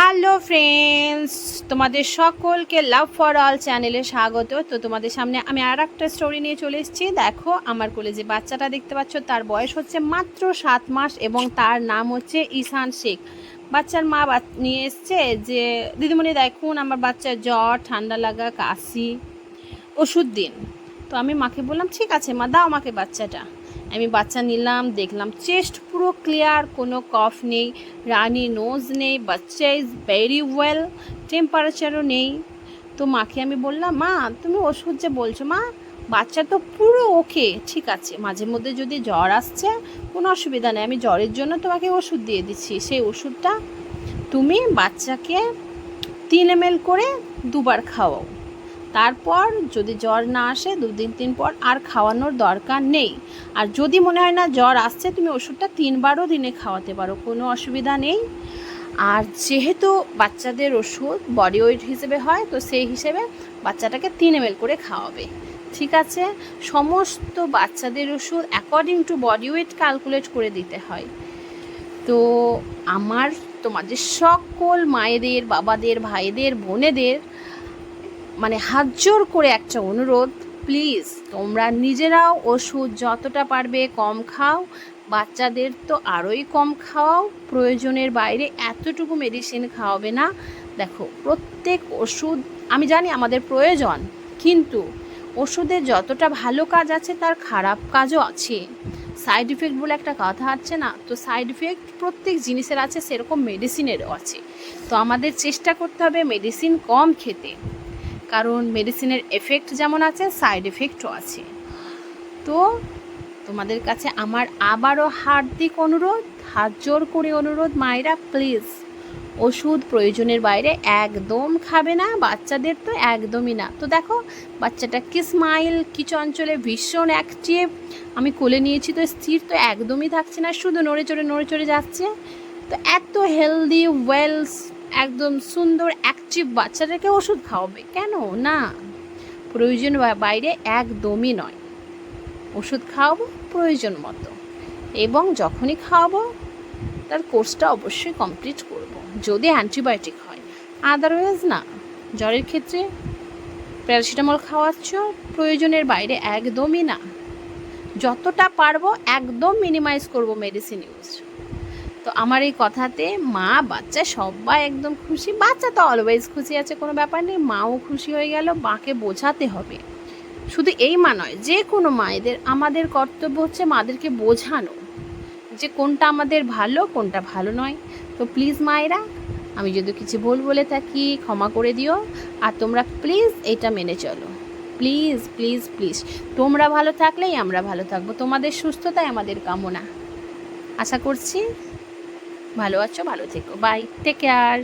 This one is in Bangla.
হ্যালো ফ্রেন্ডস, তোমাদের সকলকে লাভ ফর অল চ্যানেলে স্বাগত। তো তোমাদের সামনে আমি আর একটা স্টোরি নিয়ে চলে এসেছি। দেখো, আমার কোলে যে বাচ্চাটা দেখতে পাচ্ছ তার বয়স হচ্ছে মাত্র 7 মাস এবং তার নাম হচ্ছে ঈশান শেখ। বাচ্চার মা নিয়ে এসছে যে দিদিমণি দেখুন আমার বাচ্চার জ্বর, ঠান্ডা লাগা, কাশি, ওষুধ দিন। তো আমি মাকে বললাম ঠিক আছে মা, দাও আমাকে বাচ্চাটা। আমি বাচ্চা নিলাম, দেখলাম চেস্ট পুরো ক্লিয়ার, কোনো কফ নেই, রানি নোজ নেই, বাচ্চা ইজ ভেরি ওয়েল, টেম্পারেচারও নেই। তো মাকে আমি বললাম মা তুমি ওষুধ যে বলছো মা, বাচ্চা তো পুরো ওকে, ঠিক আছে, মাঝে মধ্যে যদি জ্বর আসছে কোনো অসুবিধা নেই, আমি জ্বরের জন্য তোমাকে ওষুধ দিয়ে দিচ্ছি, সেই ওষুধটা তুমি বাচ্চাকে 3 ml করে 2বার খাওয়াও। তারপর যদি জ্বর না আসে 2-3 পর আর খাওয়ানোর দরকার নেই। আর যদি মনে হয় না জ্বর আসছে, তুমি ওষুধটা 3বারও দিনে খাওয়াতে পারো, কোনো অসুবিধা নেই। আর যেহেতু বাচ্চাদের ওষুধ বডি ওয়েট হিসেবে হয়, তো সেই হিসেবে বাচ্চাটাকে 3 ml করে খাওয়াবে, ঠিক আছে। সমস্ত বাচ্চাদের ওষুধ according to body weight calculate করে দিতে হয়। তো আমার তোমাদের সকল মায়েদের, বাবাদের, ভাইদের, বোনেদের হাত জোর করে একটা অনুরোধ, প্লিজ তোমরা নিজেরাও ওষুধ যতটা পারবে কম খাও, বাচ্চাদের তো আরোই কম খাওয়াও, প্রয়োজনের বাইরে এতটুকু মেডিসিন খাওয়াবে না। দেখো, প্রত্যেক ওষুধ আমি জানি আমাদের প্রয়োজন, কিন্তু ওষুধের যতটা ভালো কাজ আছে তার খারাপ কাজও আছে। সাইড ইফেক্ট বলে একটা কথা আছে না, তো সাইড ইফেক্ট প্রত্যেক জিনিসের আছে, সেরকম মেডিসিনেরও আছে। তো আমাদের চেষ্টা করতে হবে মেডিসিন কম খেতে, কারণ মেডিসিনের এফেক্ট যেমন আছে সাইড এফেক্টও আছে। তো তোমাদের কাছে আমার আবারও হার্দিক অনুরোধ, হাত জোর করে অনুরোধ, মায়েরা প্লিজ ওষুধ প্রয়োজনের বাইরে একদম খাবে না, বাচ্চাদের তো একদমই না। তো দেখো বাচ্চাটা কি স্মাইল, কি চঞ্চলে, ভীষণ অ্যাক্টিভ। আমি কোলে নিয়েছি তো স্থির তো একদমই থাকছে না, শুধু নড়ে চড়ে যাচ্ছে। তো এত হেলদি, ওয়েলস, একদম সুন্দর অ্যাক্টিভ বাচ্চাদেরকে ওষুধ খাওয়াবে কেন? না, প্রয়োজন বাইরে একদমই নয়। ওষুধ খাওয়াবো প্রয়োজন মতো, এবং যখনই খাওয়াবো তার কোর্সটা অবশ্যই কমপ্লিট করব, যদি অ্যান্টিবায়োটিক হয়, আদারওয়াইজ না। জ্বরের ক্ষেত্রে প্যারাসিটামল খাওয়াচ্ছ, প্রয়োজনের বাইরে একদমই না। যতটা পারবো একদম মিনিমাইজ করব মেডিসিন ইউজ। তো আমার এই কথাতে মা বাচ্চা সবাই একদম খুশি। বাচ্চা তো অলওয়েজ খুশি আছে, কোনো ব্যাপার নেই, মাও খুশি হয়ে গেল। মাকে বোঝাতে হবে, শুধু এই মা নয়, যে কোনো মায়েদের আমাদের কর্তব্য হচ্ছে মাদেরকে বোঝানো যে কোনটা আমাদের ভালো, কোনটা ভালো নয়। তো প্লিজ মায়েরা, আমি যদি কিছু ভুল বলে থাকি ক্ষমা করে দিও, আর তোমরা প্লিজ এটা মেনে চলো, প্লিজ প্লিজ প্লিজ। তোমরা ভালো থাকলেই আমরা ভালো থাকবো, তোমাদের সুস্থতাই আমাদের কামনা। আশা করছি ভালো আছো, ভালো থেকো। Bye, take care.